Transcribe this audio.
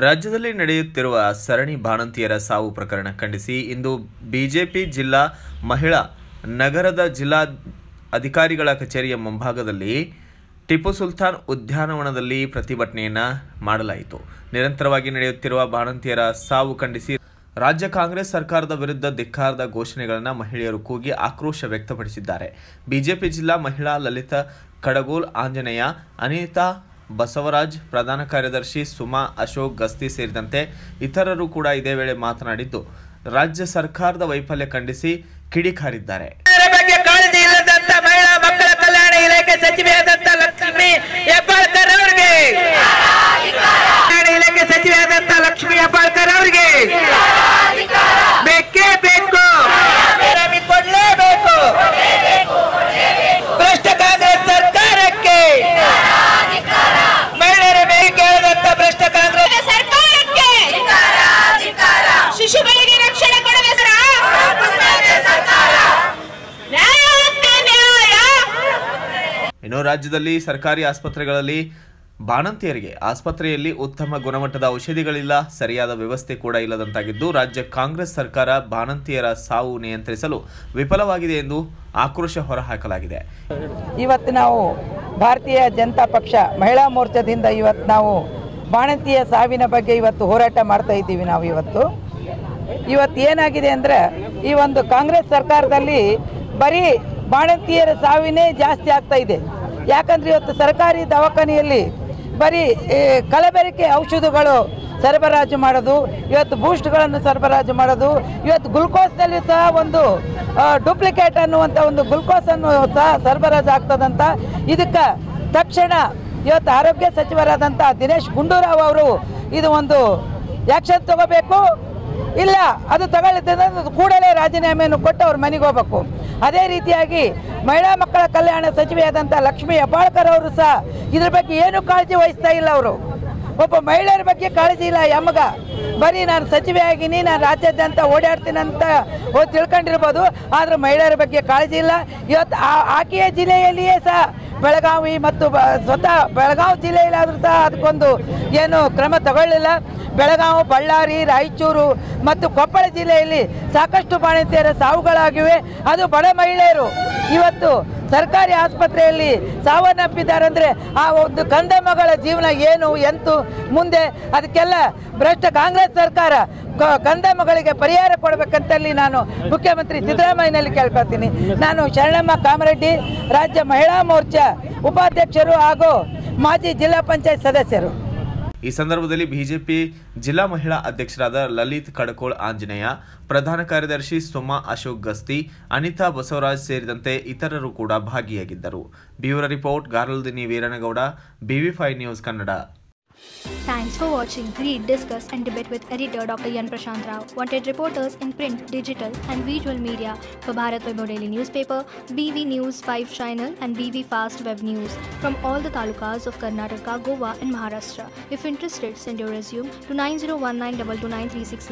ರಾಜ್ಯದಲ್ಲಿ ನಡೆಯುತ್ತಿರುವ ಸರಣಿ ಬಾಣಂತಿಯರ ಸಾವು ಪ್ರಕರಣ ಖಂಡಿಸಿ ಇಂದು ಬಿಜೆಪಿ ಜಿಲ್ಲಾ ಮಹಿಳಾ ನಗರದ ಜಿಲ್ಲಾ ಅಧಿಕಾರಿಗಳ ಕಚೇರಿಯ ಮುಂಭಾಗದಲ್ಲಿ ಟಿಪ್ಪು ಸುಲ್ತಾನ್ ಉದ್ಯಾನವನದಲ್ಲಿ ಪ್ರತಿಭಟನೆಯನ್ನು ಮಾಡಲಾಯಿತು. ನಿರಂತರವಾಗಿ ನಡೆಯುತ್ತಿರುವ ಬಾಣಂತಿಯರ ಸಾವು ಖಂಡಿಸಿ ರಾಜ್ಯ ಕಾಂಗ್ರೆಸ್ ಸರ್ಕಾರದ ವಿರುದ್ಧ ಧಿಕ್ಕಾರದ ಘೋಷಣೆಗಳನ್ನು ಮಹಿಳೆಯರು ಕೂಗಿ ಆಕ್ರೋಶ ವ್ಯಕ್ತಪಡಿಸಿದ್ದಾರೆ. ಬಿಜೆಪಿ ಜಿಲ್ಲಾ ಮಹಿಳಾ ಲಲಿತಾ ಕಡಗೋಲ್ ಆಂಜನೇಯ, ಅನಿತಾ ಬಸವರಾಜ್, ಪ್ರಧಾನ ಕಾರ್ಯದರ್ಶಿ ಸುಮಾ ಅಶೋಕ್ ಗಸ್ತಿ ಸೇರಿದಂತೆ ಇತರರು ಕೂಡ ಇದೇ ವೇಳೆ ಮಾತನಾಡಿದ್ದು ರಾಜ್ಯ ಸರ್ಕಾರದ ವೈಫಲ್ಯ ಖಂಡಿಸಿ ಕಿಡಿಕಾರಿದ್ದಾರೆ. ಮಹಿಳಾ ಮಕ್ಕಳ ಕಲ್ಯಾಣ ಇಲಾಖೆ ಸಚಿವೆಯಾದಂತ ಲಕ್ಷ್ಮೀ ಹೆಬ್ಬಾಳ್ಕರ್ ಅವರಿಗೆ ಬೇಕೇ ಬೇಕು, ಕೊಡಲೇಬೇಕು. ಭ್ರಷ್ಟ ಕಾಂಗ್ರೆಸ್ ಸರ್ಕಾರಕ್ಕೆ, ಮಹಿಳೆಯರ ಬೇಡಿಕೆ ಆದಂತ ಭ್ರಷ್ಟ ಕಾಂಗ್ರೆಸ್ ಸರ್ಕಾರಕ್ಕೆ, ಶಿಶುಗಳಿಗೆ ರಕ್ಷಣೆ ಕೊಡುವ ಇನ್ನು ರಾಜ್ಯದಲ್ಲಿ ಸರ್ಕಾರಿ ಆಸ್ಪತ್ರೆಗಳಲ್ಲಿ ಬಾಣಂತಿಯರಿಗೆ ಆಸ್ಪತ್ರೆಯಲ್ಲಿ ಉತ್ತಮ ಗುಣಮಟ್ಟದ ಔಷಧಿಗಳಿಲ್ಲ, ಸರಿಯಾದ ವ್ಯವಸ್ಥೆ ಕೂಡ ಇಲ್ಲದಂತಾಗಿದ್ದು ರಾಜ್ಯ ಕಾಂಗ್ರೆಸ್ ಸರ್ಕಾರ ಬಾಣಂತಿಯರ ಸಾವು ನಿಯಂತ್ರಿಸಲು ವಿಫಲವಾಗಿದೆ ಎಂದು ಆಕ್ರೋಶ ಹೊರಹಾಕಲಾಗಿದೆ. ಇವತ್ತು ನಾವು ಭಾರತೀಯ ಜನತಾ ಪಕ್ಷ ಮಹಿಳಾ ಮೋರ್ಚಾದಿಂದ ಇವತ್ತು ನಾವು ಬಾಣಂತಿಯ ಸಾವಿನ ಬಗ್ಗೆ ಇವತ್ತು ಹೋರಾಟ ಮಾಡ್ತಾ ಇದ್ದೀವಿ. ನಾವು ಇವತ್ತು ಏನಾಗಿದೆ ಅಂದರೆ ಈ ಒಂದು ಕಾಂಗ್ರೆಸ್ ಸರ್ಕಾರದಲ್ಲಿ ಬರೀ ಬಾಣಂತಿಯರ ಸಾವಿನೇ ಜಾಸ್ತಿ ಆಗ್ತಾ ಇದೆ. ಯಾಕಂದರೆ ಇವತ್ತು ಸರ್ಕಾರಿ ದವಾಖಾನೆಯಲ್ಲಿ ಬರೀ ಕಲಬೆರಕೆ ಔಷಧಗಳು ಸರಬರಾಜು ಮಾಡೋದು, ಇವತ್ತು ಬೂಸ್ಟ್ಗಳನ್ನು ಸರಬರಾಜು ಮಾಡೋದು, ಇವತ್ತು ಗ್ಲುಕೋಸ್ನಲ್ಲಿ ಸಹ ಒಂದು ಡೂಪ್ಲಿಕೇಟ್ ಅನ್ನುವಂಥ ಒಂದು ಗ್ಲುಕೋಸನ್ನು ಸಹ ಸರಬರಾಜು ಆಗ್ತದಂತ. ಇದಕ್ಕೆ ತಕ್ಷಣ ಇವತ್ತು ಆರೋಗ್ಯ ಸಚಿವರಾದಂಥ ದಿನೇಶ್ ಗುಂಡೂರಾವ್ ಅವರು ಇದು ಒಂದು ಆ್ಯಕ್ಷನ್ ತಗೋಬೇಕು. ಇಲ್ಲ ಅದು ತಗೊಳ್ಳಿದ್ದರೆ ಕೂಡಲೇ ರಾಜೀನಾಮೆಯನ್ನು ಕೊಟ್ಟು ಅವ್ರ ಮನೆಗೆ ಹೋಗಬೇಕು. ಅದೇ ರೀತಿಯಾಗಿ ಮಹಿಳಾ ಮಕ್ಕಳ ಕಲ್ಯಾಣ ಸಚಿವೆಯಾದಂಥ ಲಕ್ಷ್ಮೀ ಹೆಬ್ಬಾಳ್ಕರ್ ಅವರು ಸಹ ಇದ್ರ ಬಗ್ಗೆ ಏನೂ ಕಾಳಜಿ ವಹಿಸ್ತಾ ಇಲ್ಲ. ಅವರು ಒಬ್ಬ ಮಹಿಳೆಯರ ಬಗ್ಗೆ ಕಾಳಜಿ ಇಲ್ಲ. ಯಮಗ ಬರೀ ನಾನು ಸಚಿವೆ ಆಗಿನಿ, ನಾನು ರಾಜ್ಯಾದ್ಯಂತ ಓಡಾಡ್ತೀನಿ ಅಂತ ತಿಳ್ಕೊಂಡಿರ್ಬೋದು, ಆದರೆ ಮಹಿಳೆಯರ ಬಗ್ಗೆ ಕಾಳಜಿ ಇಲ್ಲ. ಇವತ್ತು ಆಕೆಯ ಜಿಲ್ಲೆಯಲ್ಲಿಯೇ ಸಹ ಬೆಳಗಾವಿ ಮತ್ತು ಸ್ವತಃ ಬೆಳಗಾವಿ ಜಿಲ್ಲೆಯಲ್ಲಾದರೂ ಸಹ ಅದಕ್ಕೊಂದು ಏನು ಕ್ರಮ ತಗೊಳ್ಳಿಲ್ಲ. ಬೆಳಗಾವಿ, ಬಳ್ಳಾರಿ, ರಾಯಚೂರು ಮತ್ತು ಕೊಪ್ಪಳ ಜಿಲ್ಲೆಯಲ್ಲಿ ಸಾಕಷ್ಟು ಬಾಣಂತಿಯರ ಸಾವುಗಳಾಗಿವೆ. ಅದು ಬಡ ಮಹಿಳೆಯರು ಇವತ್ತು ಸರ್ಕಾರಿ ಆಸ್ಪತ್ರೆಯಲ್ಲಿ ಸಾವನ್ನಪ್ಪಿದ್ದಾರೆ ಅಂದರೆ ಆ ಒಂದು ಕಂದ ಮಗಳ ಜೀವನ ಏನು ಎಂತು ಮುಂದೆ ಅದಕ್ಕೆಲ್ಲ ಭ್ರಷ್ಟ ಕಾಂಗ್ರೆಸ್ ಸರ್ಕಾರ ಕಂದ ಮಗಳಿಗೆ ಪರಿಹಾರ ಕೊಡಬೇಕಂತಲ್ಲಿ ನಾನು ಮುಖ್ಯಮಂತ್ರಿ ಸಿದ್ದರಾಮಯ್ಯನಲ್ಲಿ ಕೇಳ್ಕೊಳ್ತೀನಿ. ನಾನು ಶರಣಮ್ಮ ಕಾಮರೆಡ್ಡಿ, ರಾಜ್ಯ ಮಹಿಳಾ ಮೋರ್ಚಾ ಉಪಾಧ್ಯಕ್ಷರು ಹಾಗೂ ಮಾಜಿ ಜಿಲ್ಲಾ ಪಂಚಾಯತ್ ಸದಸ್ಯರು. ಈ ಸಂದರ್ಭದಲ್ಲಿ ಬಿಜೆಪಿ ಜಿಲ್ಲಾ ಮಹಿಳಾ ಅಧ್ಯಕ್ಷರಾದ ಲಲಿತ್ ಕಡಕೋಳ್ ಆಂಜನೇಯ, ಪ್ರಧಾನ ಕಾರ್ಯದರ್ಶಿ ಸುಮಾ ಅಶೋಕ್ ಗಸ್ತಿ, ಅನಿತಾ ಬಸವರಾಜ್ ಸೇರಿದಂತೆ ಇತರರು ಕೂಡ ಭಾಗಿಯಾಗಿದ್ದರು. ಬ್ಯೂರೋ ರಿಪೋರ್ಟ್ ಗಾರ್ಲದಿನಿ Veeranagouda, BV5 news Kannada. Thanks for watching. Read, discuss and debate with editor Dr. Yan Prashant Rao. Wanted reporters in print, digital and visual media for Bharat Vaibhav Daily Newspaper, BV News 5 Channel and BV Fast Web News from all the talukas of Karnataka, Goa and Maharashtra. If interested, send your resume to 9019229369.